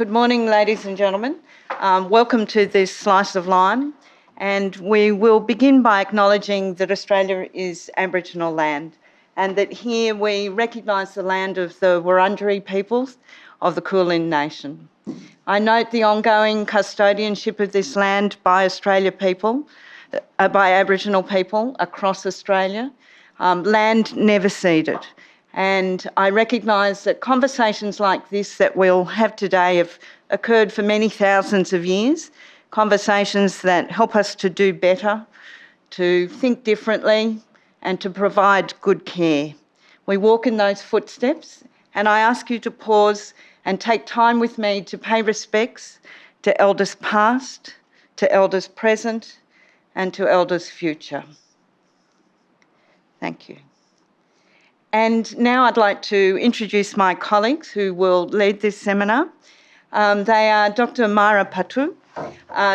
Good morning, ladies and gentlemen. Welcome to this Slice of Lime. And we will begin by acknowledging that Australia is Aboriginal land and that here we recognise the land of the Wurundjeri peoples of the Kulin Nation. I note the ongoing custodianship of this land by by Aboriginal people across Australia, land never ceded. And I recognise that conversations like this that we'll have today have occurred for many thousands of years, conversations that help us to do better, to think differently, and to provide good care. We walk in those footsteps, and I ask you to pause and take time with me to pay respects to elders past, to elders present, and to elders future. Thank you. And now I'd like to introduce my colleagues who will lead this seminar. They are Dr. Myra Patu,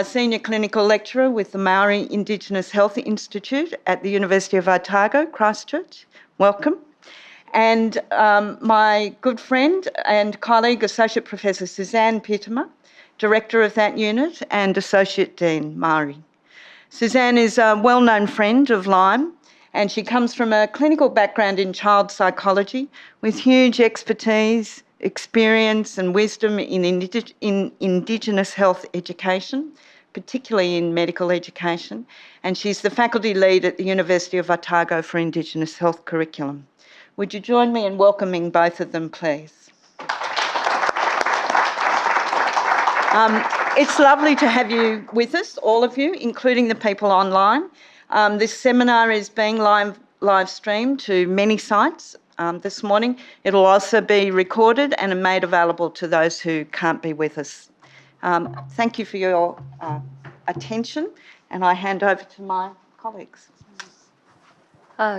Senior Clinical Lecturer with the Maori Indigenous Health Institute at the University of Otago, Christchurch. Welcome. And my good friend and colleague, Associate Professor Suzanne Pitama, Director of that unit and Associate Dean, Maori. Suzanne is a well-known friend of Lyme, and she comes from a clinical background in child psychology with huge expertise, experience and wisdom in Indigenous health education, particularly in medical education, and she's the faculty lead at the University of Otago for Indigenous health curriculum. Would you join me in welcoming both of them, please? It's lovely to have you with us, all of you, including the people online. This seminar is being live streamed to many sites this morning. It'll also be recorded and made available to those who can't be with us. Thank you for your attention, and I hand over to my colleagues.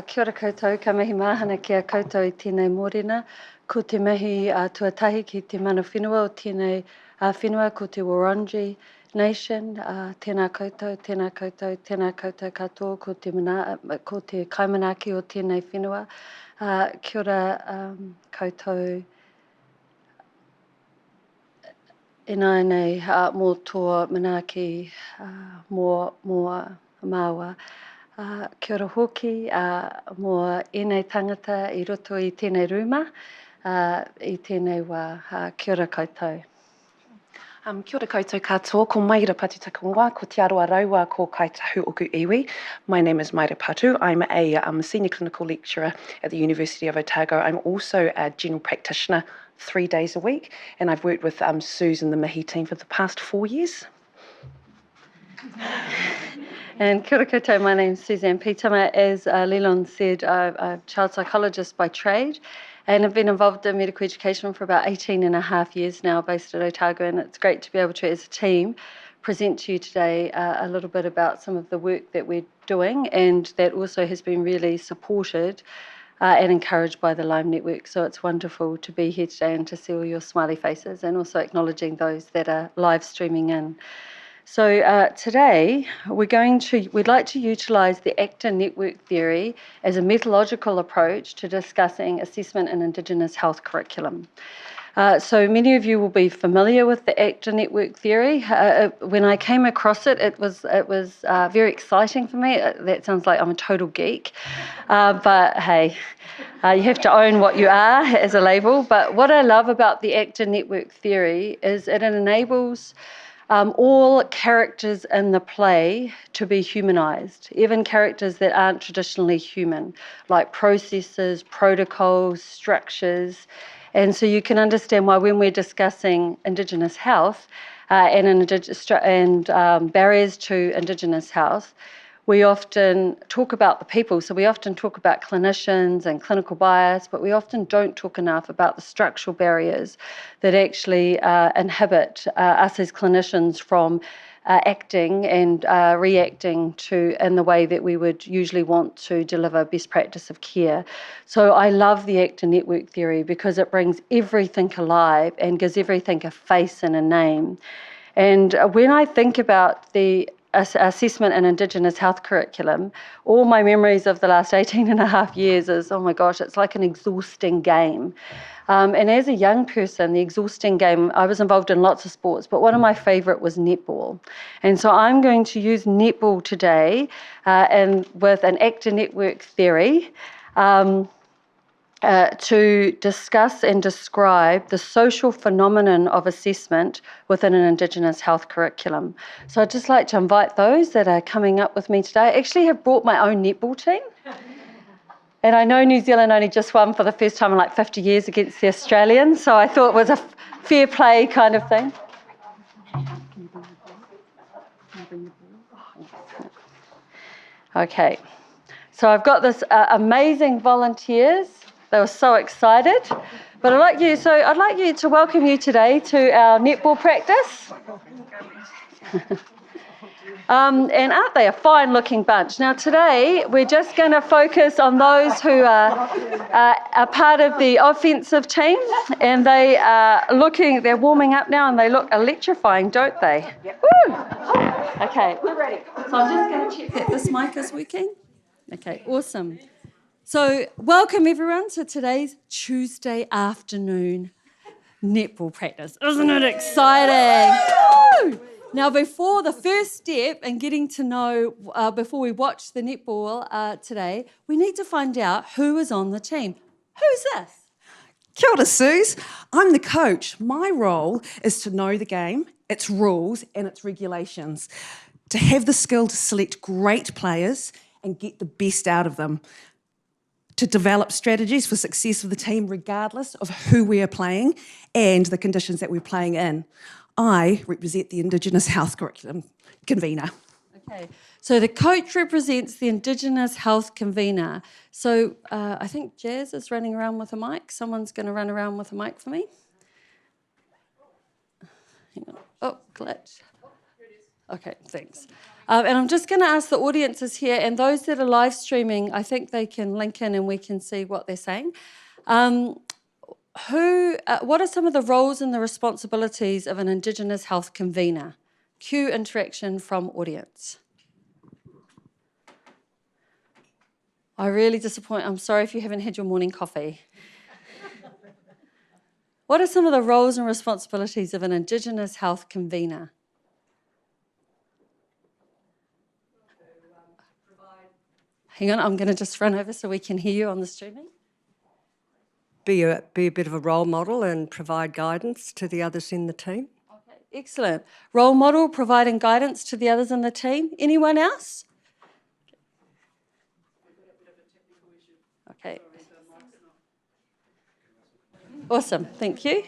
Kia ora koutou, ka mihi mahana ki a koutou I tēnei mōrena. Ko te mihi tuatahi ki te mana whenua o tēnei whenua ko te Wurundjeri Nation. Tēnā koutou, tēnā koutou, tēnā koutou katoa ko te kaimanaki o tēnei whenua. Kia ora koutou. E nai nei mō tō manaki mō māua. Kia ora hoki, mō ēnei tangata I roto I tēnei rūma, I tēnei wā. Kia ora koutou. Kia ora koutou katoa, ko Maira Patu takunga, ko te aroa raua ko Kaitahu Oku Iwi. My name is Maira Patu. I'm a Senior Clinical Lecturer at the University of Otago. I'm also a General Practitioner 3 days a week, and I've worked with Suze and the Mihi team for the past 4 years. And kia ora koutou, my name's Suzanne Pitama. As Leland said, I'm a child psychologist by trade, and I've been involved in medical education for about 18 and a half years now, based at Otago, and it's great to be able to, as a team, present to you today a little bit about some of the work that we're doing, and that also has been really supported and encouraged by the Lyme Network. So it's wonderful to be here today and to see all your smiley faces, and also acknowledging those that are live streaming in. So today we'd like to utilise the actor network theory as a methodological approach to discussing assessment in Indigenous health curriculum. So many of you will be familiar with the actor network theory. When I came across it, it was very exciting for me. That sounds like I'm a total geek, but hey, you have to own what you are as a label. But what I love about the actor network theory is it enables all characters in the play to be humanised, even characters that aren't traditionally human, like processes, protocols, structures. And so you can understand why when we're discussing Indigenous health and barriers to Indigenous health, we often talk about the people. So we often talk about clinicians and clinical bias, but we often don't talk enough about the structural barriers that actually inhibit us as clinicians from acting and reacting to in the way that we would usually want to deliver best practice of care. So I love the actor network theory because it brings everything alive and gives everything a face and a name. And when I think about the assessment and Indigenous health curriculum, all my memories of the last 18 and a half years is, oh my gosh, it's like an exhausting game. And as a young person, the exhausting game, I was involved in lots of sports, but one of my favourite was netball. And so I'm going to use netball today and with an actor network theory to discuss and describe the social phenomenon of assessment within an Indigenous health curriculum. So I'd just like to invite those that are coming up with me today. I actually have brought my own netball team. And I know New Zealand only just won for the first time in like 50 years against the Australians, so I thought it was a fair play kind of thing. Okay, so I've got this amazing volunteers. They were so excited. But I'd like you to welcome you today to our netball practice. And aren't they a fine-looking bunch? Now, today, we're just going to focus on those who are part of the offensive team, and they're warming up now, and they look electrifying, don't they? Yep. Woo! Okay, we're ready. So I'm just going to check that this mic is working. Okay, awesome. So welcome, everyone, to today's Tuesday afternoon netball practice. Isn't it exciting? Woo! Now, before the first step in getting to know, before we watch the netball today, we need to find out who is on the team. Who's this? Kia ora, Suze. I'm the coach. My role is to know the game, its rules and its regulations, to have the skill to select great players and get the best out of them, to develop strategies for success of the team regardless of who we are playing and the conditions that we're playing in. I represent the Indigenous Health Curriculum Convener. Okay, so the coach represents the Indigenous Health Convener. So I think Jazz is running around with a mic. Someone's going to run around with a mic for me. Hang on. Oh, glitch. Okay, thanks. And I'm just going to ask the audiences here, and those that are live streaming, I think they can link in and we can see what they're saying. What are some of the roles and the responsibilities of an Indigenous health convener? Cue interaction from audience. I'm sorry if you haven't had your morning coffee. What are some of the roles and responsibilities of an Indigenous health convener? Hang on, I'm going to just run over so we can hear you on the streaming. Be a bit of a role model and provide guidance to the others in the team. Okay, excellent. Role model, providing guidance to the others in the team. Anyone else? Okay. Awesome, thank you.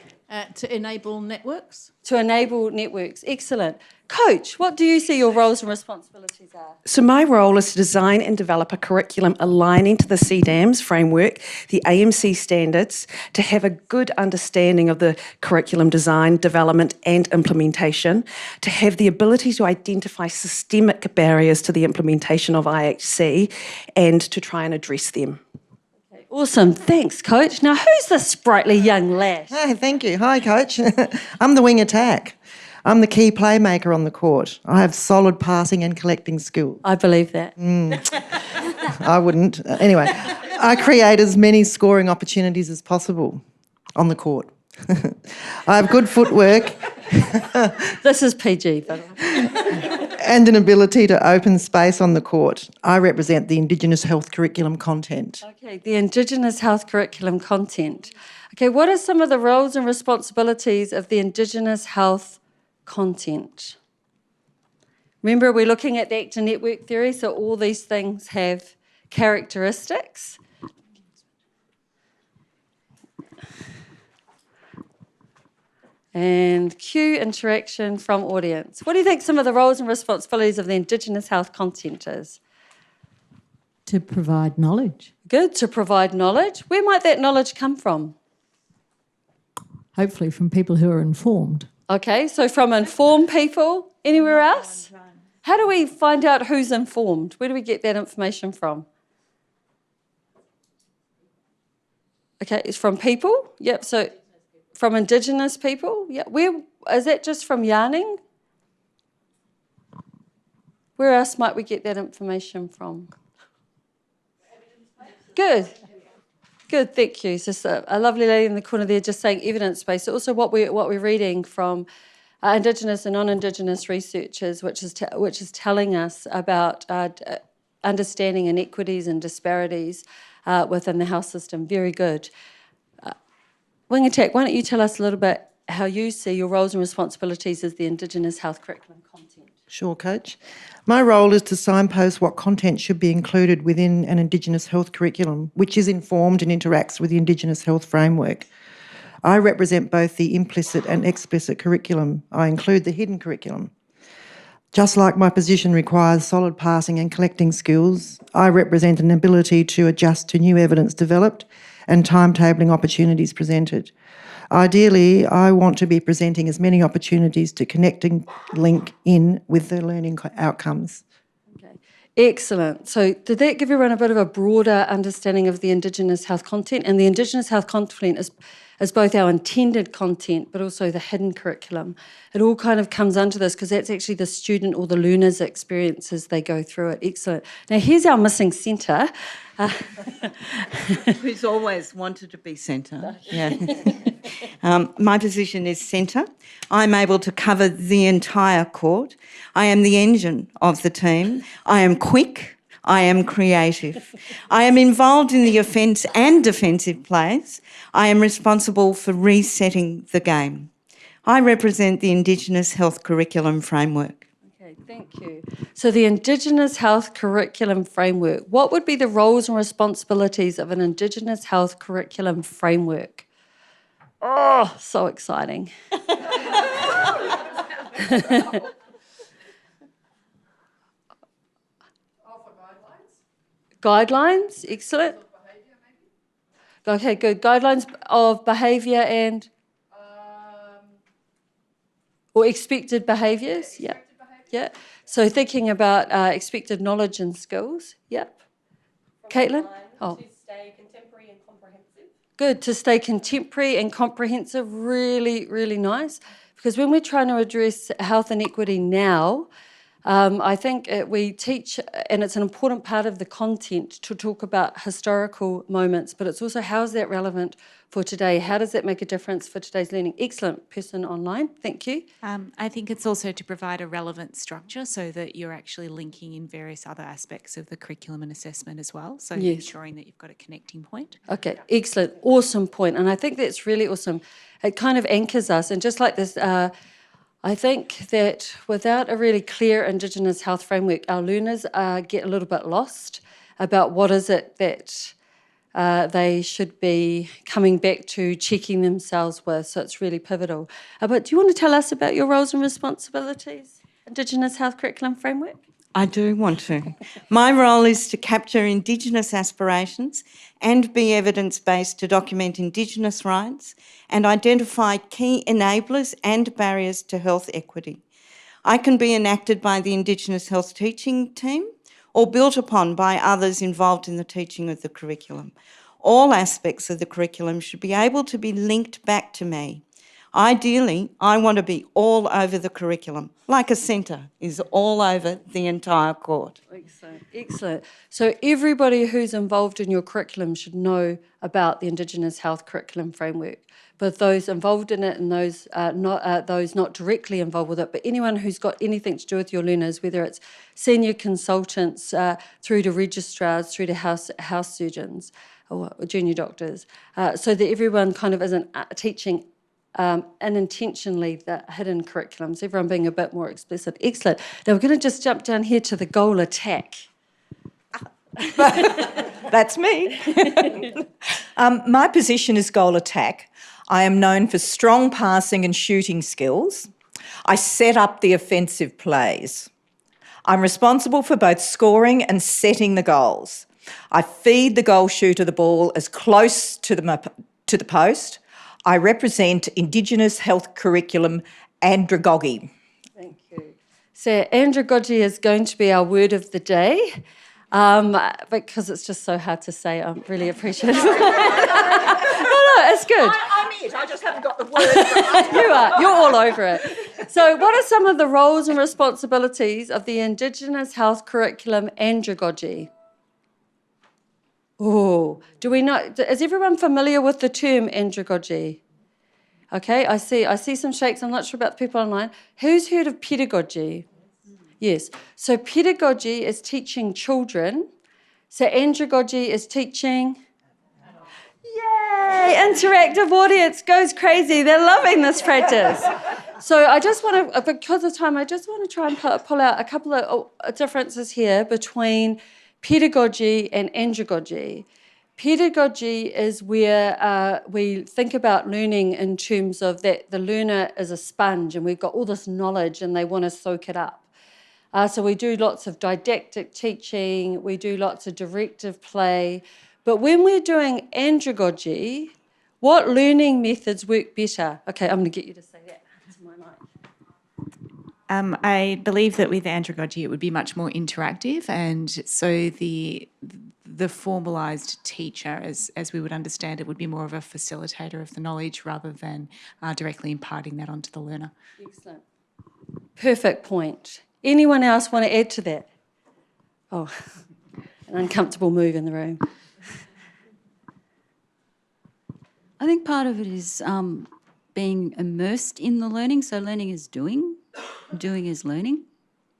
To enable networks. To enable networks, excellent. Coach, what do you see your roles and responsibilities are? So my role is to design and develop a curriculum aligning to the CDAMS framework, the AMC standards, to have a good understanding of the curriculum design, development and implementation, to have the ability to identify systemic barriers to the implementation of IHC and to try and address them. Awesome, thanks, Coach. Now, who's this sprightly young lad? Hey, thank you. Hi, Coach. I'm the wing attack. I'm the key playmaker on the court. I have solid passing and collecting skills. I believe that. I wouldn't. Anyway, I create as many scoring opportunities as possible on the court. I have good footwork. This is PG, by the way. And an ability to open space on the court. I represent the Indigenous health curriculum content. Okay, the Indigenous health curriculum content. Okay, what are some of the roles and responsibilities of the Indigenous health content? Remember, we're looking at the actor network theory, so all these things have characteristics. And cue interaction from audience. What do you think some of the roles and responsibilities of the Indigenous health content is? To provide knowledge. Good, to provide knowledge. Where might that knowledge come from? Hopefully from people who are informed. Okay, so from informed people. Anywhere else? How do we find out who's informed? Where do we get that information from? Okay, it's from people? Yep, so from Indigenous people? Yeah, where is that just from yarning? Where else might we get that information from? Good. Good, thank you. Just a lovely lady in the corner there just saying evidence-based. Also what we're reading from Indigenous and non-Indigenous researchers, which is telling us about understanding inequities and disparities within the health system. Very good. Wingatek, why don't you tell us a little bit how you see your roles and responsibilities as the Indigenous health curriculum content? Sure, Coach. My role is to signpost what content should be included within an Indigenous health curriculum, which is informed and interacts with the Indigenous health framework. I represent both the implicit and explicit curriculum. I include the hidden curriculum. Just like my position requires solid passing and collecting skills, I represent an ability to adjust to new evidence developed and timetabling opportunities presented. Ideally, I want to be presenting as many opportunities to connect and link in with the learning outcomes. Okay. Excellent. So did that give everyone a bit of a broader understanding of the Indigenous health content? And the Indigenous health content is both our intended content but also the hidden curriculum. It all kind of comes under this because that's actually the student or the learner's experience as they go through it. Excellent. Now here's our missing centre. Who's always wanted to be centre. Yeah. My position is centre. I'm able to cover the entire court. I am the engine of the team. I am quick. I am creative. I am involved in the offence and defensive plays. I am responsible for resetting the game. I represent the Indigenous health curriculum framework. Okay, thank you. So the Indigenous health curriculum framework, what would be the roles and responsibilities of an Indigenous health curriculum framework? Oh, so exciting. Guidelines, excellent. Okay, good. Guidelines of behaviour and or expected behaviours. Yeah, yeah. So thinking about expected knowledge and skills. Yep. Caitlin. To stay contemporary and comprehensive. Good, to stay contemporary and comprehensive. Really, really nice. Because when we're trying to address health inequity now, I think we teach, and it's an important part of the content to talk about historical moments, but it's also how is that relevant for today? How does that make a difference for today's learning? Excellent person online, thank you. I think it's also to provide a relevant structure so that you're actually linking in various other aspects of the curriculum and assessment as well. So Yes. ensuring that you've got a connecting point. Okay, excellent, awesome point. And I think that's really awesome. It kind of anchors us. And just like this, I think that without a really clear Indigenous health framework, our learners get a little bit lost about what is it that they should be coming back to, checking themselves with. So it's really pivotal. But do you want to tell us about your roles and responsibilities, Indigenous health curriculum framework? I do want to. My role is to capture Indigenous aspirations and be evidence-based to document Indigenous rights and identify key enablers and barriers to health equity. I can be enacted by the Indigenous health teaching team or built upon by others involved in the teaching of the curriculum. All aspects of the curriculum should be able to be linked back to me. Ideally, I want to be all over the curriculum, like a centre is all over the entire court. Excellent, excellent. So everybody who's involved in your curriculum should know about the Indigenous health curriculum framework, both those involved in it and those not directly involved with it, but anyone who's got anything to do with your learners, whether it's senior consultants through to registrars, through to house surgeons or junior doctors, so that everyone kind of isn't teaching unintentionally the hidden curriculums, everyone being a bit more explicit. Excellent. Now we're going to just jump down here to the goal attack. That's me. My position is goal attack. I am known for strong passing and shooting skills. I set up the offensive plays. I'm responsible for both scoring and setting the goals. I feed the goal shooter the ball as close to the post. I represent Indigenous health curriculum andragogy. Thank you. So andragogy is going to be our word of the day, because it's just so hard to say. I'm really appreciative. No, it's good. I'm it. I just haven't got the word. You're all over it. So what are some of the roles and responsibilities of the Indigenous health curriculum andragogy? Oh, do we know, is everyone familiar with the term andragogy? Okay, I see some shakes. I'm not sure about the people online. Who's heard of pedagogy? Yes. So pedagogy is teaching children. So andragogy is teaching. Yay! Interactive audience goes crazy. They're loving this practice. So I just want to, because of time, I just want to try and pull out a couple of differences here between pedagogy and andragogy. Pedagogy is where we think about learning in terms of that the learner is a sponge and we've got all this knowledge and they want to soak it up. So we do lots of didactic teaching, we do lots of directive play. But when we're doing andragogy, what learning methods work better? Okay, I'm going to get you to say that to my mic. I believe that with andragogy it would be much more interactive, and so the formalised teacher, as we would understand it, would be more of a facilitator of the knowledge rather than directly imparting that onto the learner. Excellent. Perfect point. Anyone else want to add to that? Oh, an uncomfortable move in the room. I think part of it is being immersed in the learning. So learning is doing is learning.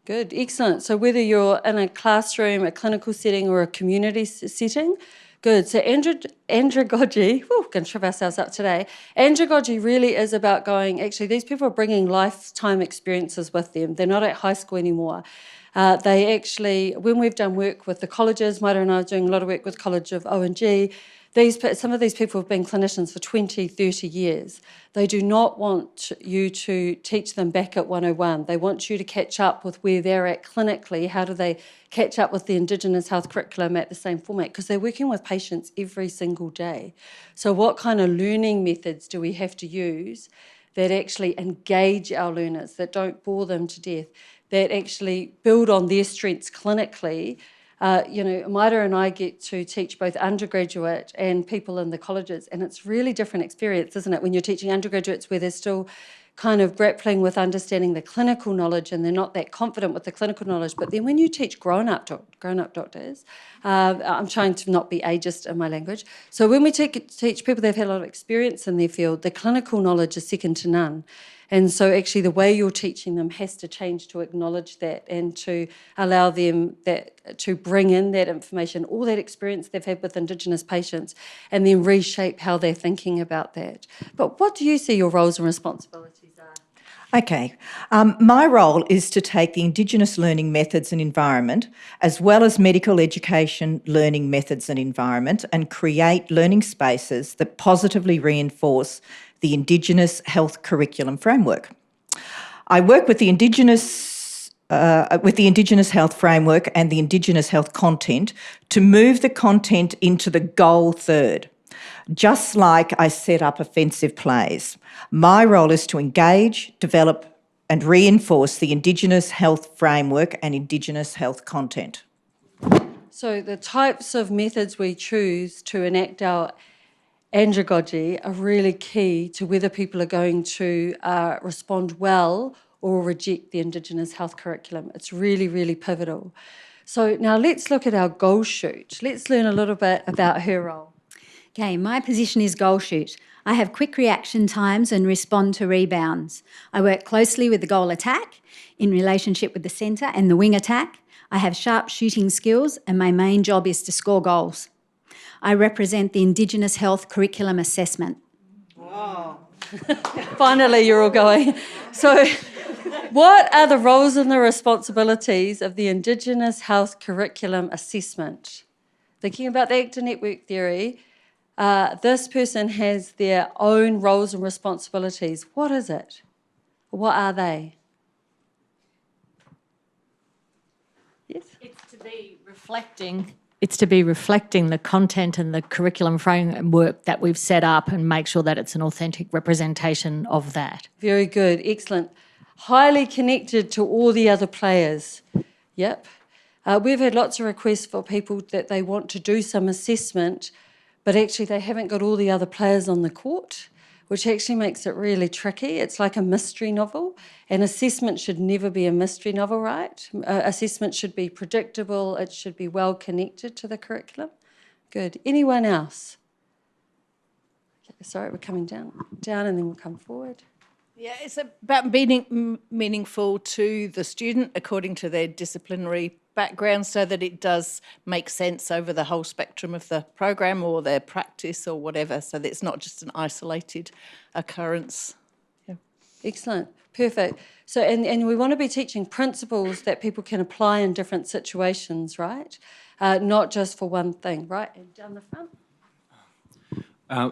Good, excellent. So whether you're in a classroom, a clinical setting or a community setting, good. So andragogy, going to trip ourselves up today. Andragogy really is about going, actually these people are bringing lifetime experiences with them. They're not at high school anymore. They actually, when we've done work with the colleges, Maira and I are doing a lot of work with College of O&G, some of these people have been clinicians for 20, 30 years. They do not want you to teach them back at 101. They want you to catch up with where they're at clinically. How do they catch up with the Indigenous health curriculum at the same format? Because they're working with patients every single day. So what kind of learning methods do we have to use that actually engage our learners, that don't bore them to death, that actually build on their strengths clinically? Maira and I get to teach both undergraduate and people in the colleges, and it's really different experience, isn't it, when you're teaching undergraduates where they're still kind of grappling with understanding the clinical knowledge and they're not that confident with the clinical knowledge. But then when you teach grown-up doctors, I'm trying to not be ageist in my language. So when we teach people that have had a lot of experience in their field, the clinical knowledge is second to none. And so actually the way you're teaching them has to change to acknowledge that and to allow them to bring in that information, all that experience they've had with Indigenous patients, and then reshape how they're thinking about that. But what do you see your roles and responsibilities are? Okay. My role is to take the Indigenous learning methods and environment, as well as medical education learning methods and environment, and create learning spaces that positively reinforce the Indigenous health curriculum framework. I work with the Indigenous health framework and the Indigenous health content to move the content into the goal third. Just like I set up offensive plays, my role is to engage, develop and reinforce the Indigenous health framework and Indigenous health content. So the types of methods we choose to enact our andragogy are really key to whether people are going to respond well or reject the Indigenous health curriculum. It's really, really pivotal. So now let's look at our goal shoot. Let's learn a little bit about her role. Okay, my position is goal shoot. I have quick reaction times and respond to rebounds. I work closely with the goal attack in relationship with the centre and the wing attack. I have sharp shooting skills and my main job is to score goals. I represent the Indigenous health curriculum assessment. Wow. Finally, you're all going. So what are the roles and the responsibilities of the Indigenous health curriculum assessment? Thinking about the actor network theory, this person has their own roles and responsibilities. What is it? What are they? Yes? It's to be reflecting the content and the curriculum framework that we've set up and make sure that it's an authentic representation of that. Very good, excellent. Highly connected to all the other players. Yep. We've had lots of requests for people that they want to do some assessment, but actually they haven't got all the other players on the court. which actually makes it really tricky. It's like a mystery novel, and assessment should never be a mystery novel, right? Assessment should be predictable, it should be well connected to the curriculum. Good. Anyone else? Okay, sorry, we're coming down, and then we'll come forward. Yeah, it's about being meaningful to the student according to their disciplinary background so that it does make sense over the whole spectrum of the program or their practice or whatever, so that it's not just an isolated occurrence. Yeah. Excellent. Perfect. So, and we want to be teaching principles that people can apply in different situations, right? Not just for one thing, right? And down the front.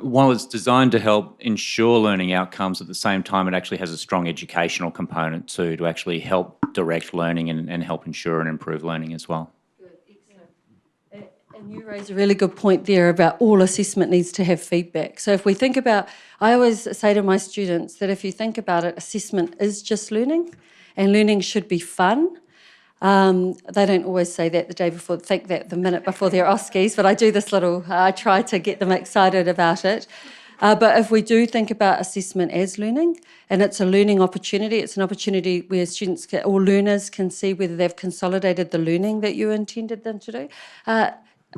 While it's designed to help ensure learning outcomes, at the same time it actually has a strong educational component too, to actually help direct learning and help ensure and improve learning as well. Good, excellent. And you raise a really good point there about all assessment needs to have feedback. So if we think about, I always say to my students that if you think about it, assessment is just learning, and learning should be fun. They don't always say that the day before, think that the minute before their OSCEs, but I do this little, I try to get them excited about it. But if we do think about assessment as learning, and it's a learning opportunity, it's an opportunity where students or learners can see whether they've consolidated the learning that you intended them to do.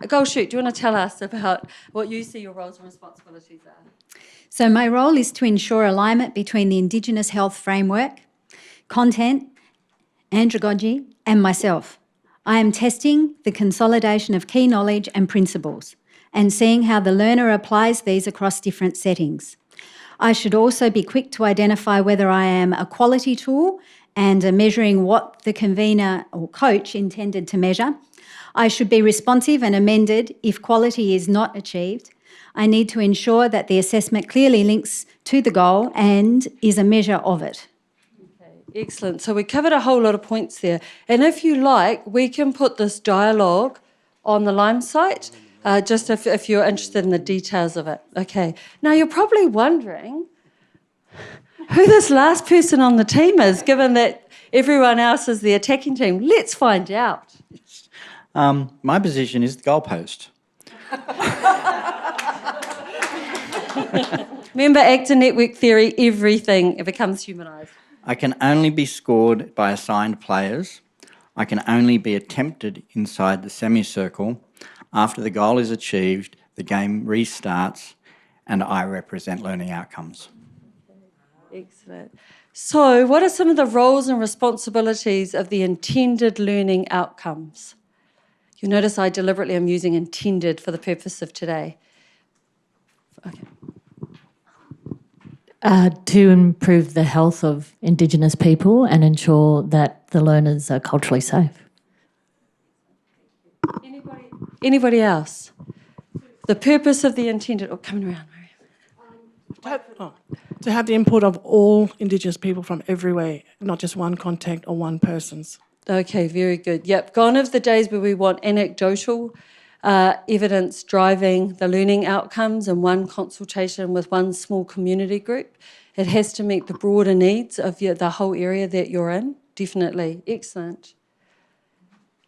Golshoot, do you want to tell us about what you see your roles and responsibilities are? So my role is to ensure alignment between the Indigenous health framework, content, andragogy, and myself. I am testing the consolidation of key knowledge and principles and seeing how the learner applies these across different settings. I should also be quick to identify whether I am a quality tool and measuring what the convener or coach intended to measure. I should be responsive and amended if quality is not achieved. I need to ensure that the assessment clearly links to the goal and is a measure of it. Excellent. So we covered a whole lot of points there. And if you like, we can put this dialogue on the Lime site, just if you're interested in the details of it. Okay. Now, you're probably wondering who this last person on the team is, given that everyone else is the attacking team. Let's find out. My position is the goalpost. Remember, actor network theory, everything, it becomes humanised. I can only be scored by assigned players. I can only be attempted inside the semicircle. After the goal is achieved, the game restarts and I represent learning outcomes. Excellent. So what are some of the roles and responsibilities of the intended learning outcomes? You'll notice I deliberately am using intended for the purpose of today. Okay. To improve the health of Indigenous people and ensure that the learners are culturally safe. Anybody else? The purpose of the intended... Oh, coming around, Mariam. To have the input of all Indigenous people from everywhere, not just one contact or one person's. Okay, very good. Yep, gone are the days where we want anecdotal evidence driving the learning outcomes in one consultation with one small community group. It has to meet the broader needs of the whole area that you're in, definitely. Excellent.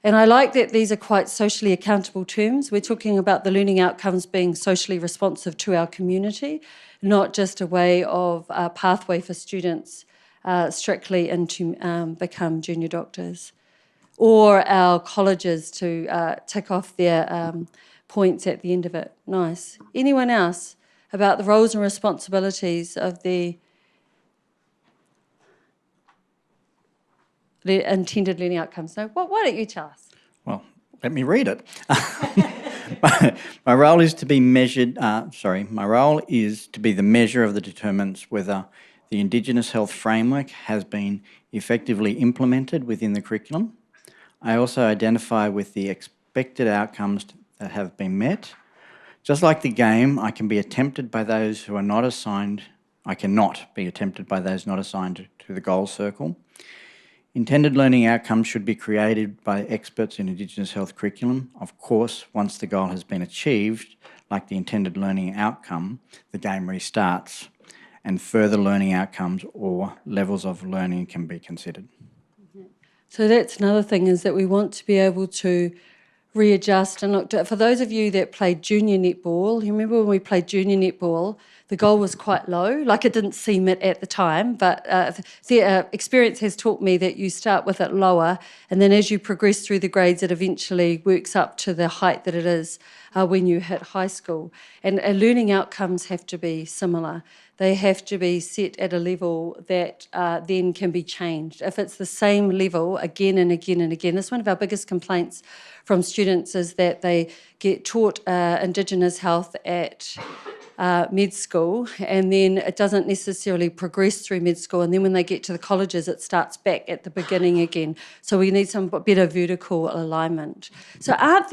And I like that these are quite socially accountable terms. We're talking about the learning outcomes being socially responsive to our community, not just a way of a pathway for students strictly into become junior doctors, or our colleges to tick off their points at the end of it. Nice. Anyone else about the roles and responsibilities of the intended learning outcomes? No, why don't you tell us? Well, let me read it. My role is to be measured, my role is to be the measure of the determinants whether the Indigenous health framework has been effectively implemented within the curriculum. I also identify with the expected outcomes that have been met. Just like the game, I can be attempted by those who are not assigned, I cannot be attempted by those not assigned to the goal circle. Intended learning outcomes should be created by experts in Indigenous health curriculum. Of course, once the goal has been achieved, like the intended learning outcome, the game restarts and further learning outcomes or levels of learning can be considered. So that's another thing, is that we want to be able to readjust and looked at. For those of you that played junior netball, you remember when we played junior netball, the goal was quite low. Like, it didn't seem it at the time, but experience has taught me that you start with it lower, and then as you progress through the grades, it eventually works up to the height that it is when you hit high school. And learning outcomes have to be similar. They have to be set at a level that then can be changed. If it's the same level again and again and again, that's one of our biggest complaints from students, is that they get taught Indigenous health at med school, and then it doesn't necessarily progress through med school, and then when they get to the colleges it starts back at the beginning again. So we need some better vertical alignment. So aren't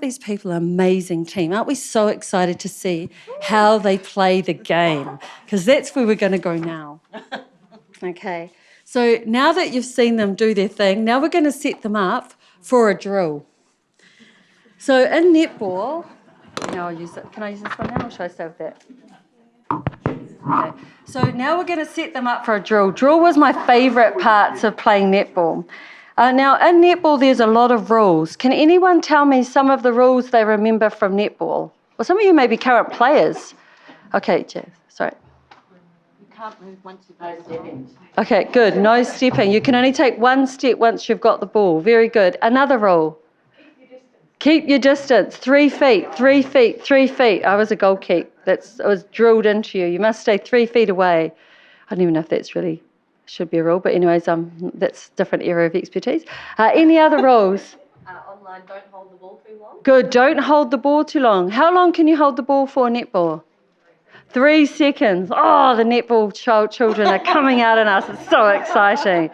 these people an amazing team? Aren't we so excited to see how they play the game? Because that's where we're going to go now. Okay, so now that you've seen them do their thing, now we're going to set them up for a drill. So in netball, now I'll use it. Can I use this one now, or should I stay with that? Okay. So now we're going to set them up for a drill. Drill was my favourite parts of playing netball. Now in netball, there's a lot of rules. Can anyone tell me some of the rules they remember from netball? Well, some of you may be current players. Okay, Jess, sorry. You can't move once you've no stepping. Okay, good. No stepping. You can only take one step once you've got the ball. Very good. Another rule. Keep your distance. 3 feet, 3 feet, 3 feet. I was a goal keep. It was drilled into you. You must stay 3 feet away. I don't even know if that's really should be a rule, but anyways, that's a different area of expertise. Any other rules? Online, don't hold the ball too long. Good. Don't hold the ball too long. How long can you hold the ball for netball? 3 seconds. Oh, the netball children are coming out in us. It's so exciting.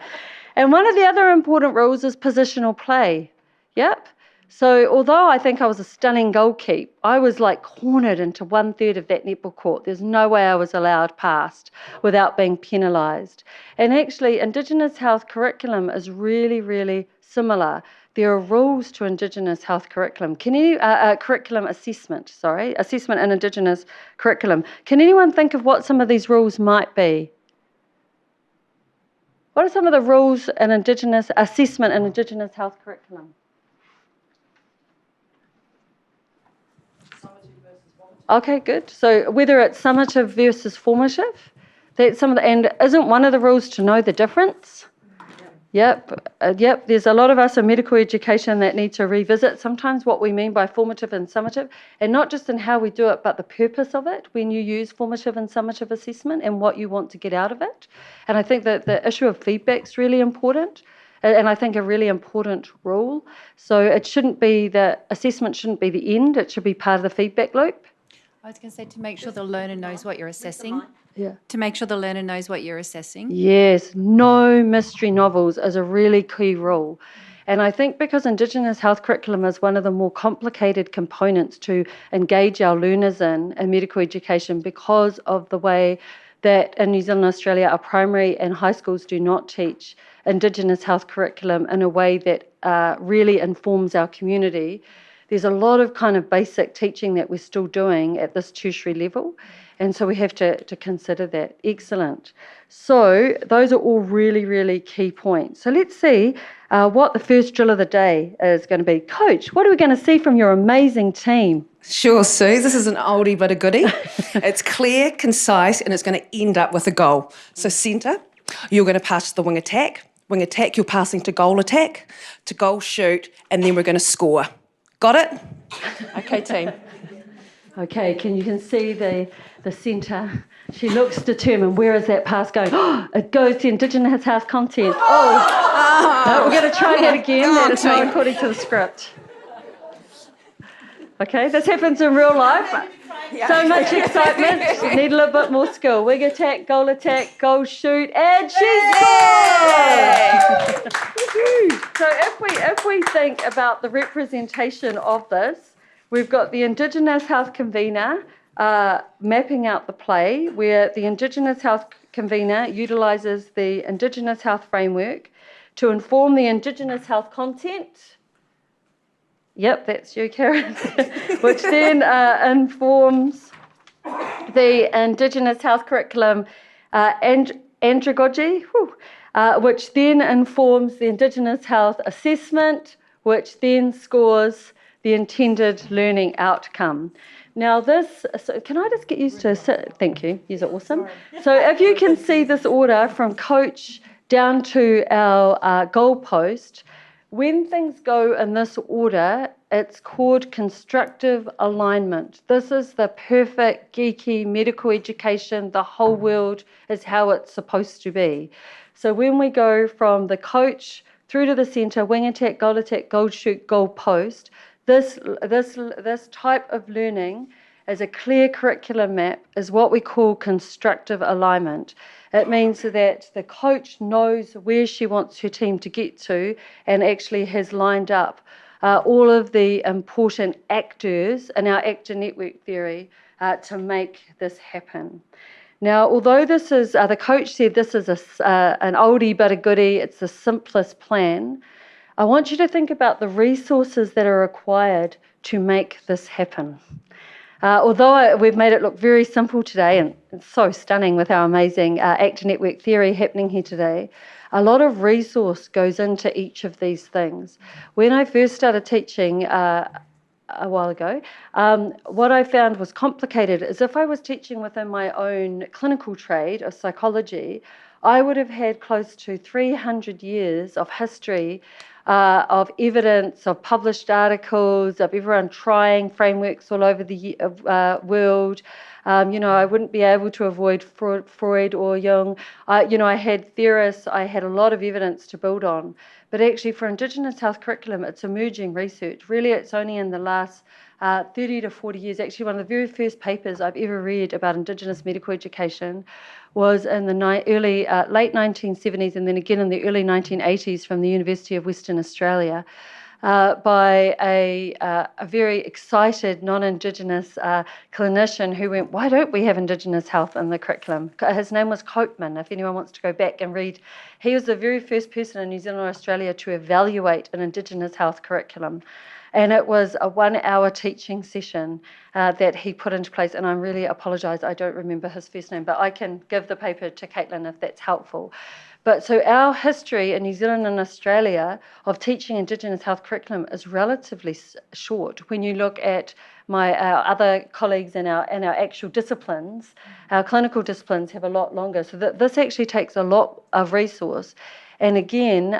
And one of the other important rules is positional play. Yep. So although I think I was a stunning goal keep, I was like cornered into 1/3 of that netball court. There's no way I was allowed past without being penalised. And actually, Indigenous health curriculum is really, really similar. There are rules to Indigenous health curriculum. Curriculum assessment, assessment in Indigenous curriculum. Can anyone think of what some of these rules might be? What are some of the rules in Indigenous assessment in Indigenous health curriculum? Okay, good. So whether it's summative versus formative, that's and isn't one of the rules to know the difference? Yep. There's a lot of us in medical education that need to revisit sometimes what we mean by formative and summative, and not just in how we do it, but the purpose of it when you use formative and summative assessment and what you want to get out of it. And I think that the issue of feedback is really important, and I think a really important rule. So it shouldn't be assessment shouldn't be the end, it should be part of the feedback loop. I was going to say, to make sure the learner knows what you're assessing. Yeah. To make sure the learner knows what you're assessing. Yes, no mystery novels is a really key rule. And I think because Indigenous health curriculum is one of the more complicated components to engage our learners in medical education, because of the way that in New Zealand and Australia our primary and high schools do not teach Indigenous health curriculum in a way that really informs our community. There's a lot of kind of basic teaching that we're still doing at this tertiary level, and so we have to consider that. Excellent. So those are all really, really key points. So let's see what the first drill of the day is going to be. Coach, what are we going to see from your amazing team? Sure, Sue. This is an oldie but a goodie. It's clear, concise, and it's going to end up with a goal. So centre, you're going to pass to the wing attack. Wing attack, you're passing to goal shoot, and then we're going to score. Got it? Okay, team. Okay, you can see the centre. She looks determined. Where is that pass going? Oh, it goes to Indigenous health content. No, we're going to try that again. That is not according to the script. Okay, this happens in real life. So much excitement. We need a little bit more skill. Wing attack, goal shoot, and she's scored! So if we think about the representation of this, we've got the Indigenous health convener mapping out the play, where the Indigenous health convener utilises the Indigenous health framework to inform the Indigenous health content. Yep, that's you, Karen. Which then informs the Indigenous health curriculum andragogy, which then informs the Indigenous health assessment, which then scores the intended learning outcome. Now so can I just get used to sit? Thank you, you're awesome. So if you can see this order from coach down to our goal post, when things go in this order, it's called constructive alignment. This is the perfect, geeky medical education, the whole world is how it's supposed to be. So when we go from the coach through to the centre, wing attack, goal shoot, goal post, this type of learning as a clear curriculum map is what we call constructive alignment. It means that the coach knows where she wants her team to get to and actually has lined up all of the important actors in our actor network theory to make this happen. Now, although this is, the coach said this is an oldie but a goodie, it's the simplest plan, I want you to think about the resources that are required to make this happen. Although we've made it look very simple today, and it's so stunning with our amazing actor network theory happening here today, a lot of resource goes into each of these things. When I first started teaching a while ago, what I found was complicated is if I was teaching within my own clinical trade of psychology, I would have had close to 300 years of history of evidence, of published articles, of everyone trying frameworks all over the world. I wouldn't be able to avoid Freud or Jung. I had theorists, I had a lot of evidence to build on. But actually for Indigenous health curriculum, it's emerging research. Really, it's only in the last 30 to 40 years. Actually, one of the very first papers I've ever read about Indigenous medical education was in the late 1970s and then again in the early 1980s from the University of Western Australia by a very excited non-Indigenous clinician who went, why don't we have Indigenous health in the curriculum? His name was Copeman, if anyone wants to go back and read. He was the very first person in New Zealand or Australia to evaluate an Indigenous health curriculum. And it was a 1-hour teaching session that he put into place. And I really apologise, I don't remember his first name, but I can give the paper to Caitlin if that's helpful. But so our history in New Zealand and Australia of teaching Indigenous health curriculum is relatively short. When you look at our other colleagues in our actual disciplines, our clinical disciplines have a lot longer. So this actually takes a lot of resource. And again,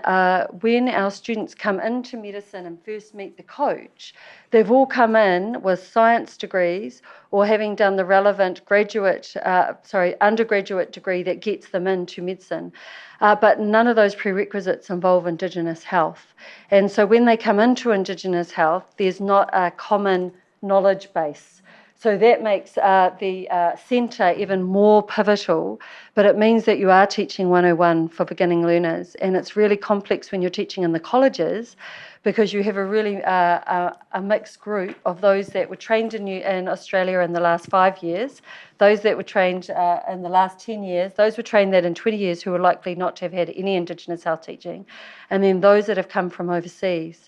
when our students come into medicine and first meet the coach, they've all come in with science degrees or having done the relevant undergraduate degree that gets them into medicine. But none of those prerequisites involve Indigenous health. And so when they come into Indigenous health, there's not a common knowledge base. So that makes the centre even more pivotal, but it means that you are teaching 101 for beginning learners. And it's really complex when you're teaching in the colleges because you have a really a mixed group of those that were trained in Australia in the last 5 years, those that were trained in the last 10 years, those were trained that in 20 years who are likely not to have had any Indigenous health teaching, and then those that have come from overseas.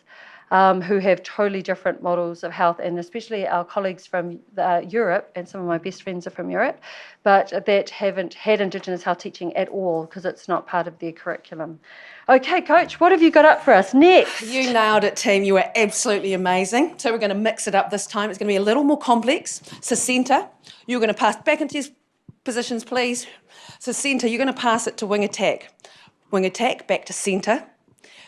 Who have totally different models of health, and especially our colleagues from Europe, and some of my best friends are from Europe, but that haven't had Indigenous health teaching at all because it's not part of their curriculum. Okay, Coach, what have you got up for us next? You nailed it, team. You were absolutely amazing. So we're going to mix it up this time. It's going to be a little more complex. So centre, you're going to pass back into your positions, please. So centre, you're going to pass it to wing attack. Wing attack, back to centre,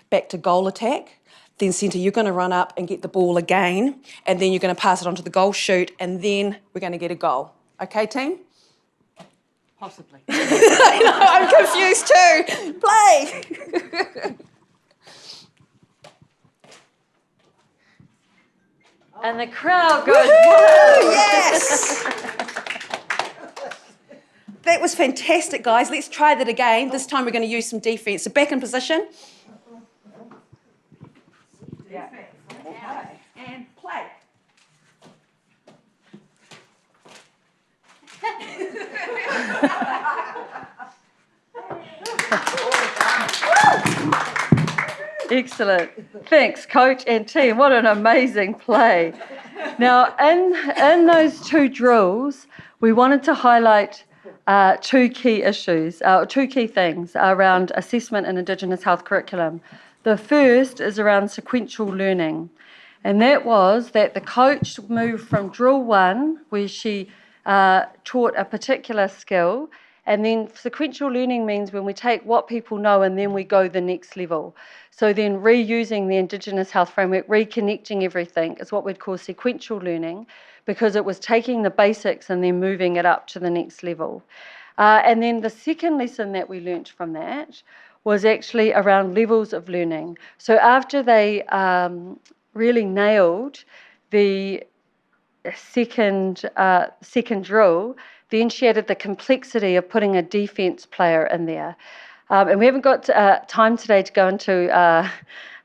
back to goal attack. Then centre, you're going to run up and get the ball again, and then you're going to pass it onto the goal shoot, and then we're going to get a goal. Okay, team? Possibly. I know, I'm confused too. Play! And the crowd goes, woo-hoo, yes! That was fantastic, guys. Let's try that again. This time we're going to use some defence. So back in position. Yeah. Okay. And play. Excellent. Thanks, Coach and team. What an amazing play. Now, in those two drills, we wanted to highlight two key issues, two key things around assessment in Indigenous health curriculum. The first is around sequential learning. And that was that the coach moved from drill 1, where she taught a particular skill, and then sequential learning means when we take what people know and then we go the next level. So then reusing the Indigenous health framework, reconnecting everything is what we'd call sequential learning, because it was taking the basics and then moving it up to the next level. And then the second lesson that we learnt from that was actually around levels of learning. So after they really nailed the second drill, then she added the complexity of putting a defence player in there. And we haven't got time today to go into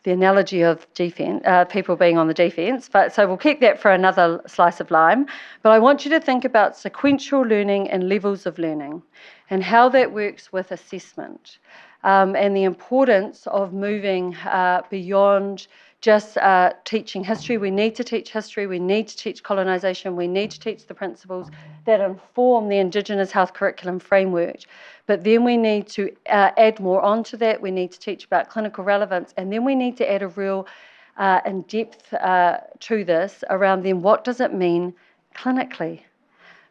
the analogy of defence, people being on the defence, but so we'll keep that for another slice of lime. But I want you to think about sequential learning and levels of learning and how that works with assessment, and the importance of moving beyond just teaching history. We need to teach history, we need to teach colonisation, we need to teach the principles that inform the Indigenous health curriculum framework. But then we need to add more onto that. We need to teach about clinical relevance, and then we need to add a real in-depth to this around then what does it mean clinically?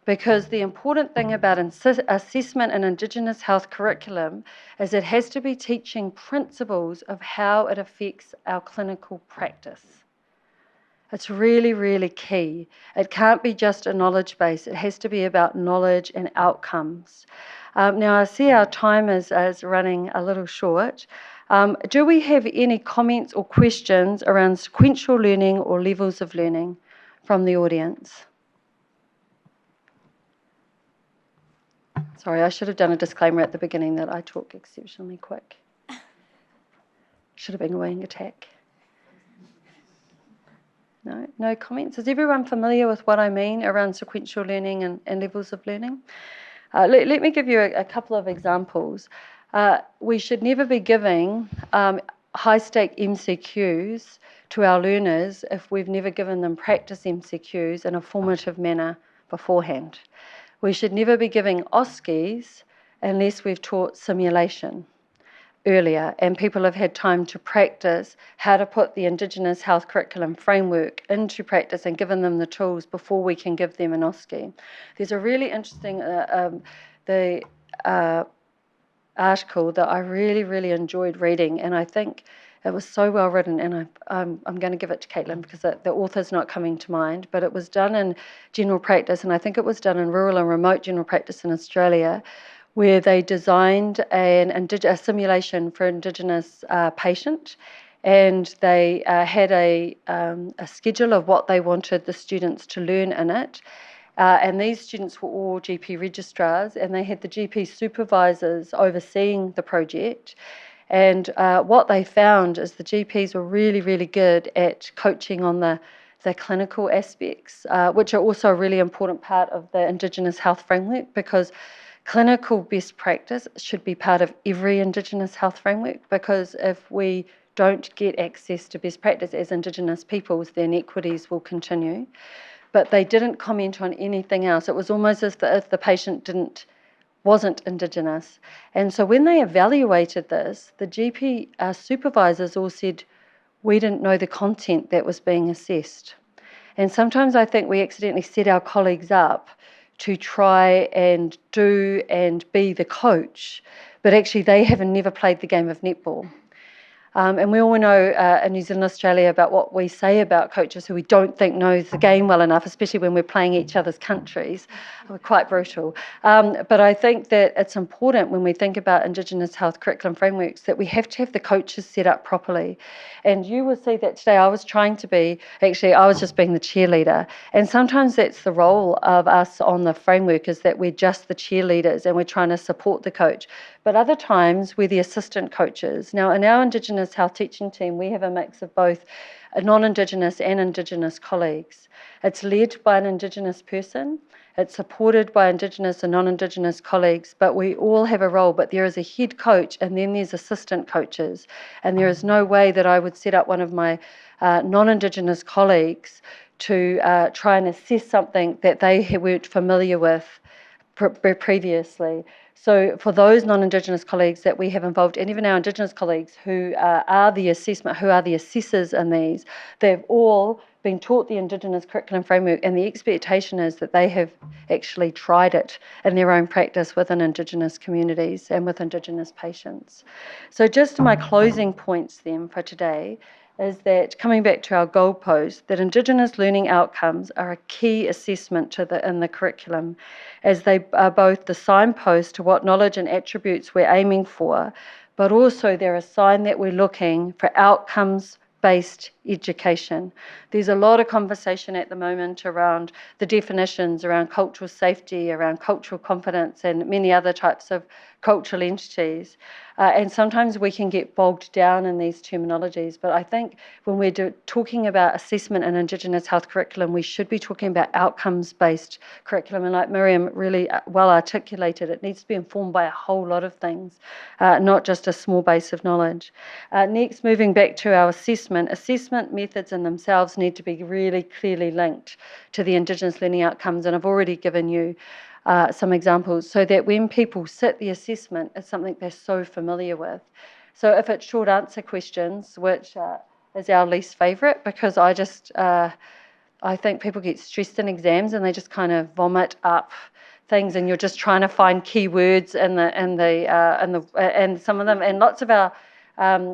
Because the important thing about assessment in Indigenous health curriculum is it has to be teaching principles of how it affects our clinical practice. It's really, really key. It can't be just a knowledge base. It has to be about knowledge and outcomes. Now, I see our time is running a little short. Do we have any comments or questions around sequential learning or levels of learning from the audience? Sorry, I should have done a disclaimer at the beginning that I talk exceptionally quick. Should have been a wing attack. No comments. Is everyone familiar with what I mean around sequential learning and levels of learning? Let me give you a couple of examples. We should never be giving high-stake MCQs to our learners if we've never given them practice MCQs in a formative manner beforehand. We should never be giving OSCEs unless we've taught simulation earlier and people have had time to practice how to put the Indigenous health curriculum framework into practice and given them the tools before we can give them an OSCE. There's a really interesting article that I really, really enjoyed reading, and I think it was so well written, and I'm going to give it to Caitlin because the author's not coming to mind, but it was done in general practice, and I think it was done in rural and remote general practice in Australia, where they designed a simulation for Indigenous patient, and they had a schedule of what they wanted the students to learn in it. And these students were all GP registrars, and they had the GP supervisors overseeing the project. And what they found is the GPs were really, really good at coaching on the clinical aspects, which are also a really important part of the Indigenous health framework, because clinical best practice should be part of every Indigenous health framework, because if we don't get access to best practice as Indigenous peoples, then inequities will continue. But they didn't comment on anything else. It was almost as if the patient wasn't Indigenous. And so when they evaluated this, the GP supervisors all said, we didn't know the content that was being assessed. And sometimes I think we accidentally set our colleagues up to try and do and be the coach, but actually they haven't never played the game of netball. And we all know in New Zealand, Australia, about what we say about coaches who we don't think knows the game well enough, especially when we're playing each other's countries. We're quite brutal. But I think that it's important when we think about Indigenous health curriculum frameworks that we have to have the coaches set up properly. And you will see that today I was just being the cheerleader. And sometimes that's the role of us on the framework, is that we're just the cheerleaders and we're trying to support the coach. But other times we're the assistant coaches. Now, in our Indigenous health teaching team, we have a mix of both non-Indigenous and Indigenous colleagues. It's led by an Indigenous person. It's supported by Indigenous and non-Indigenous colleagues, but we all have a role. But there is a head coach and then there's assistant coaches. And there is no way that I would set up one of my non-Indigenous colleagues to try and assess something that they weren't familiar with previously. So for those non-Indigenous colleagues that we have involved, and even our Indigenous colleagues who are the assessors in these, they've all been taught the Indigenous curriculum framework, and the expectation is that they have actually tried it in their own practice within Indigenous communities and with Indigenous patients. So just my closing points then for today is that, coming back to our goalpost, that Indigenous learning outcomes are a key assessment in the curriculum, as they are both the signpost to what knowledge and attributes we're aiming for, but also they're a sign that we're looking for outcomes-based education. There's a lot of conversation at the moment around the definitions around cultural safety, around cultural competence, and many other types of cultural entities. And sometimes we can get bogged down in these terminologies, but I think when we're talking about assessment in Indigenous health curriculum, we should be talking about outcomes-based curriculum. And like Miriam really well articulated, it needs to be informed by a whole lot of things, not just a small base of knowledge. Next, moving back to our assessment methods in themselves need to be really clearly linked to the Indigenous learning outcomes, and I've already given you some examples, so that when people sit the assessment, it's something they're so familiar with. So if it's short answer questions, which is our least favourite, because I think people get stressed in exams and they just kind of vomit up things, and you're just trying to find keywords and some of them, and lots of our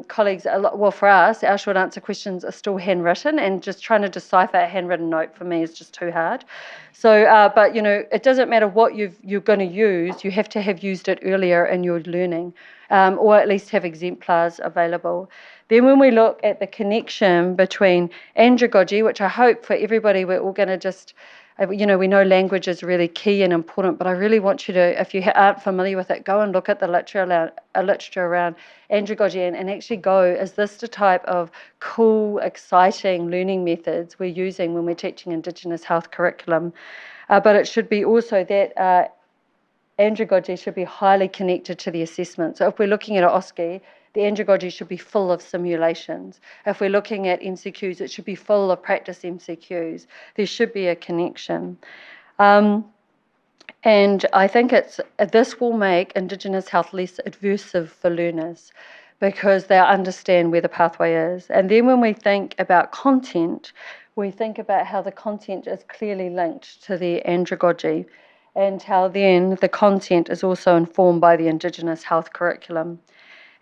colleagues, well, for us, our short answer questions are still handwritten, and just trying to decipher a handwritten note for me is just too hard. So, but it doesn't matter what you're going to use, you have to have used it earlier in your learning, or at least have exemplars available. Then when we look at the connection between andragogy, which I hope for everybody, we're all going to just, we know language is really key and important, but I really want you to, if you aren't familiar with it, go and look at the literature around andragogy and actually go, is this the type of cool, exciting learning methods we're using when we're teaching Indigenous health curriculum? But it should be also that andragogy should be highly connected to the assessment. So if we're looking at an OSCE, the andragogy should be full of simulations. If we're looking at MCQs, it should be full of practice MCQs. There should be a connection. And I think this will make Indigenous health less adversive for learners, because they understand where the pathway is. And then when we think about content, we think about how the content is clearly linked to the andragogy, and how then the content is also informed by the Indigenous health curriculum.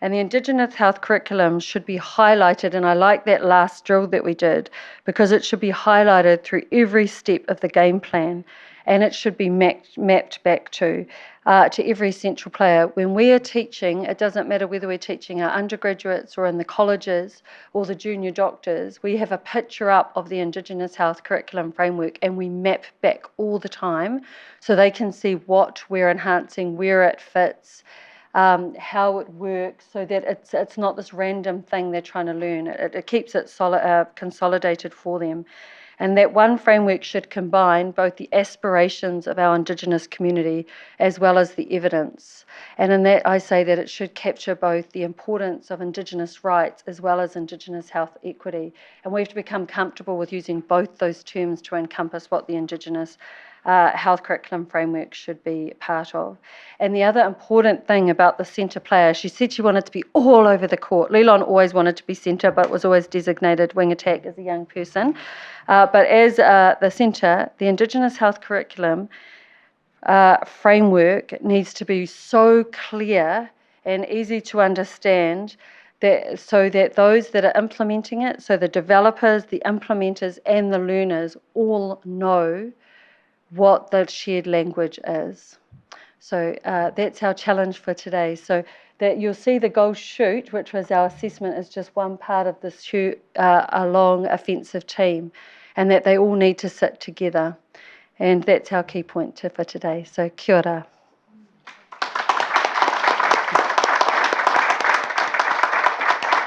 And the Indigenous health curriculum should be highlighted, and I like that last drill that we did, because it should be highlighted through every step of the game plan, and it should be mapped back to every central player. When we are teaching, it doesn't matter whether we're teaching our undergraduates or in the colleges or the junior doctors, we have a picture up of the Indigenous health curriculum framework, and we map back all the time so they can see what we're enhancing, where it fits, how it works, so that it's not this random thing they're trying to learn. It keeps it consolidated for them. And that one framework should combine both the aspirations of our Indigenous community as well as the evidence. And in that, I say that it should capture both the importance of Indigenous rights as well as Indigenous health equity. And we have to become comfortable with using both those terms to encompass what the Indigenous health curriculum framework should be part of. And the other important thing about the centre player, she said she wanted to be all over the court. Leland always wanted to be centre, but was always designated wing attack as a young person. But as the centre, the Indigenous health curriculum framework needs to be so clear and easy to understand, so that those that are implementing it, so the developers, the implementers, and the learners all know what the shared language is. So that's our challenge for today. So that you'll see the goal shoot, which was our assessment, is just one part of this a long offensive team, and that they all need to sit together. And that's our key point for today. So kia ora.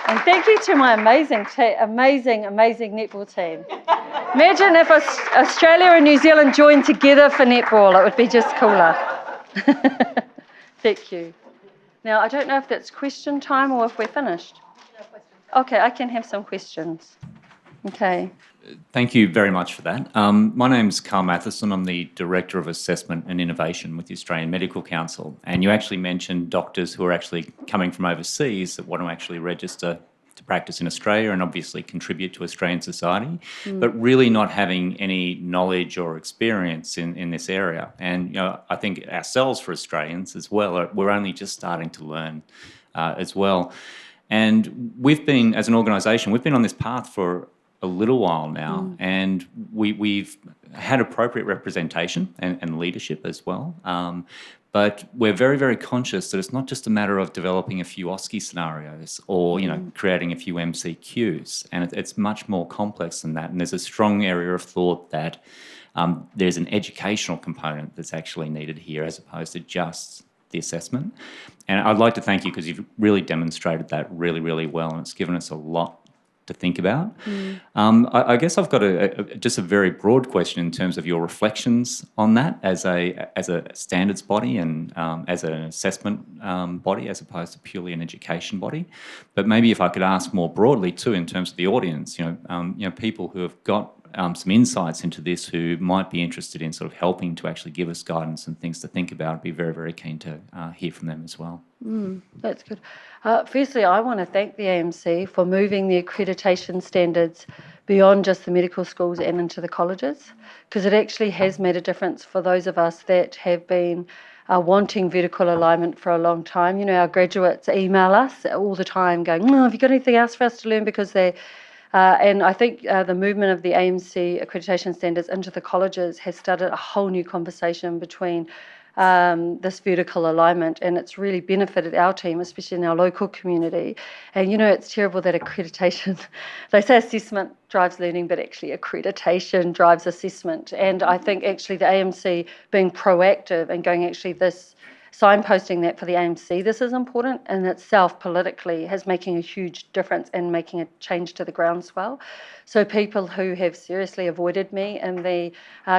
And thank you to my amazing netball team. Imagine if Australia and New Zealand joined together for netball, it would be just cooler. Thank you. Now, I don't know if that's question time or if we're finished. Okay, I can have some questions. Okay. Thank you very much for that. My name's Carl Matheson. I'm the Director of Assessment and Innovation with the Australian Medical Council. And you actually mentioned doctors who are actually coming from overseas that want to actually register to practice in Australia and obviously contribute to Australian society, but really not having any knowledge or experience in this area. And I think ourselves, for Australians as well, we're only just starting to learn as well. And we've been, as an organisation, we've been on this path for a little while now, and we've had appropriate representation and leadership as well. But we're very, very conscious that it's not just a matter of developing a few OSCE scenarios or, creating a few MCQs, and it's much more complex than that. And there's a strong area of thought that there's an educational component that's actually needed here as opposed to just the assessment. And I'd like to thank you because you've really demonstrated that really, really well, and it's given us a lot to think about. I guess I've got just a very broad question in terms of your reflections on that as a standards body and as an assessment body as opposed to purely an education body. But maybe if I could ask more broadly too in terms of the audience, people who have got some insights into this who might be interested in sort of helping to actually give us guidance and things to think about. I'd be very, very keen to hear from them as well. That's good. Firstly, I want to thank the AMC for moving the accreditation standards beyond just the medical schools and into the colleges, because it actually has made a difference for those of us that have been wanting vertical alignment for a long time. Our graduates email us all the time going, have you got anything else for us to learn? Because and I think the movement of the AMC accreditation standards into the colleges has started a whole new conversation between this vertical alignment, and it's really benefited our team, especially in our local community. And it's terrible that accreditation, they say assessment drives learning, but actually accreditation drives assessment. And I think actually the AMC being proactive and going this signposting that for the AMC, this is important in itself politically, has making a huge difference and making a change to the groundswell. So people who have seriously avoided me in the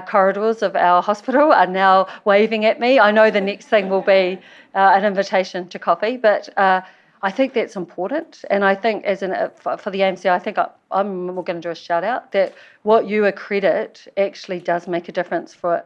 corridors of our hospital are now waving at me. I know the next thing will be an invitation to coffee, but I think that's important. And I think for the AMC, I think I'm going to do a shout out that what you accredit actually does make a difference for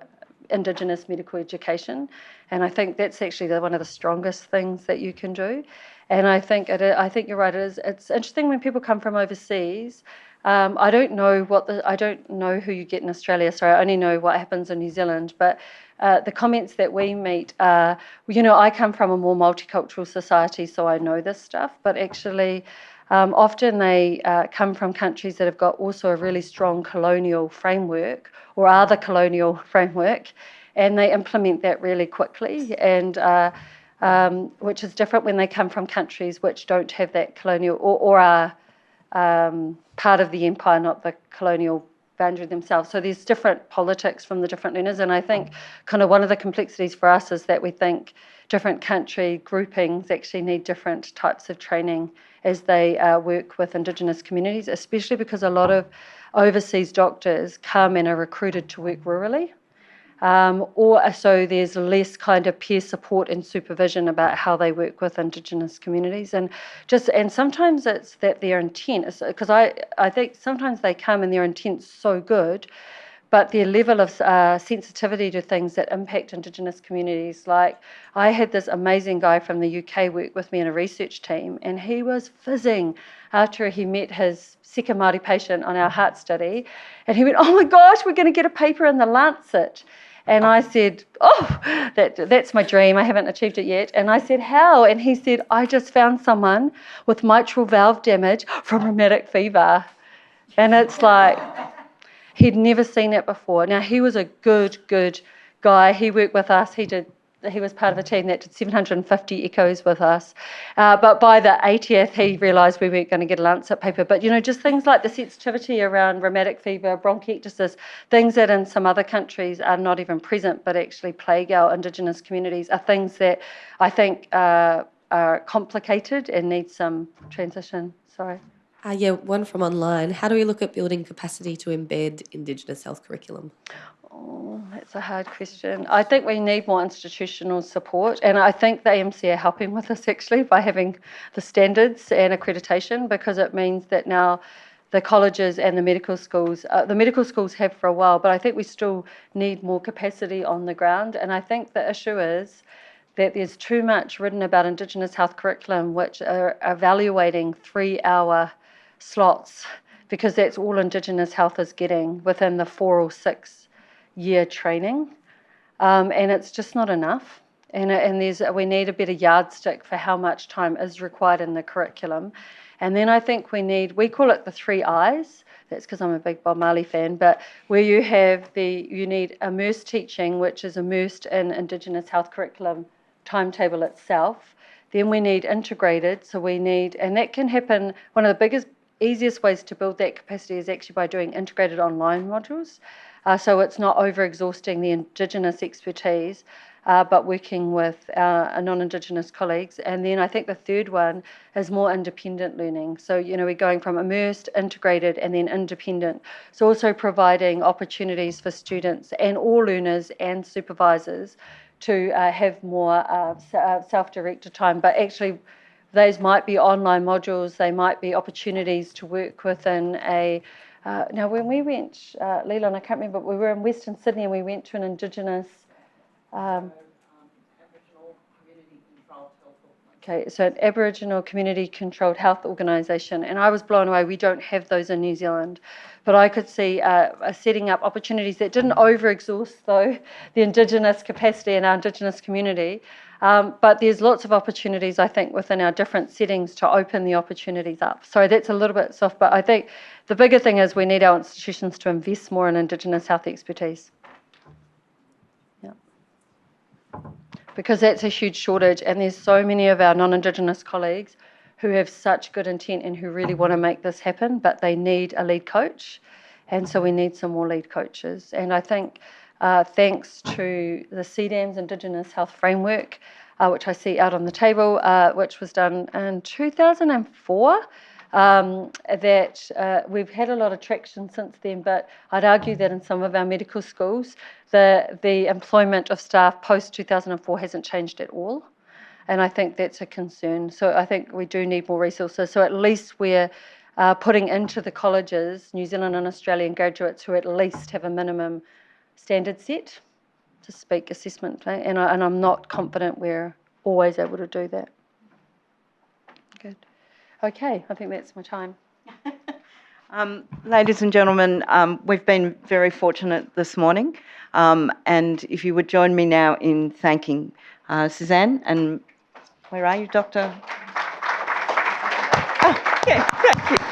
Indigenous medical education, and I think that's actually one of the strongest things that you can do. And I think you're right. It's interesting when people come from overseas. I don't know who you get in Australia. Sorry, I only know what happens in New Zealand. But the comments that we meet are, I come from a more multicultural society, so I know this stuff. But actually, often they come from countries that have got also a really strong colonial framework or are the colonial framework, and they implement that really quickly, and which is different when they come from countries which don't have that colonial or are part of the empire, not the colonial boundary themselves. So there's different politics from the different learners, and I think kind of one of the complexities for us is that we think different country groupings actually need different types of training as they work with Indigenous communities, especially because a lot of overseas doctors come and are recruited to work rurally. Or so there's less kind of peer support and supervision about how they work with Indigenous communities, and sometimes it's that their intent is, because I think sometimes they come and their intent's so good, but their level of sensitivity to things that impact Indigenous communities. Like I had this amazing guy from the UK work with me in a research team, and he was fizzing after he met his second Māori patient on our heart study, and he went, "Oh my gosh, we're going to get a paper in the Lancet." And I said, "Oh, that's my dream. I haven't achieved it yet." And I said, "How?" And he said, "I just found someone with mitral valve damage from rheumatic fever." And it's like, he'd never seen it before. Now, he was a good guy. He worked with us. He was part of a team that did 750 echoes with us. But by the 80th, he realised we weren't going to get a Lancet paper. But, just things like the sensitivity around rheumatic fever, bronchiectasis, things that in some other countries are not even present but actually plague our Indigenous communities, are things that I think are complicated and need some transition. Sorry. One from online. How do we look at building capacity to embed Indigenous health curriculum? Oh, that's a hard question. I think we need more institutional support, and I think the AMC are helping with this actually by having the standards and accreditation, because it means that now the colleges and the medical schools. The medical schools have for a while, but I think we still need more capacity on the ground. And I think the issue is that there's too much written about Indigenous health curriculum, which are evaluating 3-hour slots, because that's all Indigenous health is getting within the 4 or 6 year training. And it's just not enough. And we need a better yardstick for how much time is required in the curriculum. And then I think we call it the 3 I's. That's because I'm a big Bob Marley fan, but where you need immersed teaching, which is immersed in Indigenous health curriculum timetable itself. Then we need integrated, and that can happen, one of the easiest ways to build that capacity is actually by doing integrated online modules. So it's not over-exhausting the Indigenous expertise, but working with our non-Indigenous colleagues. And then I think the third one is more independent learning. So, we're going from immersed, integrated, and then independent. So also providing opportunities for students and all learners and supervisors to have more self-directed time. But actually, those might be online modules, they might be opportunities to work within now when we went, Leland, I can't remember, we were in Western Sydney and we went to an Indigenous an Aboriginal community controlled health organisation, and I was blown away. We don't have those in New Zealand, but I could see setting up opportunities that didn't over-exhaust though the Indigenous capacity in our Indigenous community. But there's lots of opportunities, I think, within our different settings to open the opportunities up. Sorry, that's a little bit soft, but I think the bigger thing is we need our institutions to invest more in Indigenous health expertise. Because that's a huge shortage, and there's so many of our non-Indigenous colleagues who have such good intent and who really want to make this happen, but they need a lead coach, and so we need some more lead coaches. And I think thanks to the CDAM's Indigenous Health Framework, which I see out on the table, which was done in 2004, that we've had a lot of traction since then, but I'd argue that in some of our medical schools, the employment of staff post-2004 hasn't changed at all. And I think that's a concern. So I think we do need more resources. So at least we're putting into the colleges, New Zealand and Australian graduates who at least have a minimum standard set to speak assessment. And I'm not confident we're always able to do that. Good. Okay, I think that's my time. Ladies and gentlemen, we've been very fortunate this morning, and if you would join me now in thanking Suzanne, and where are you, Doctor? Oh, yeah, thank you.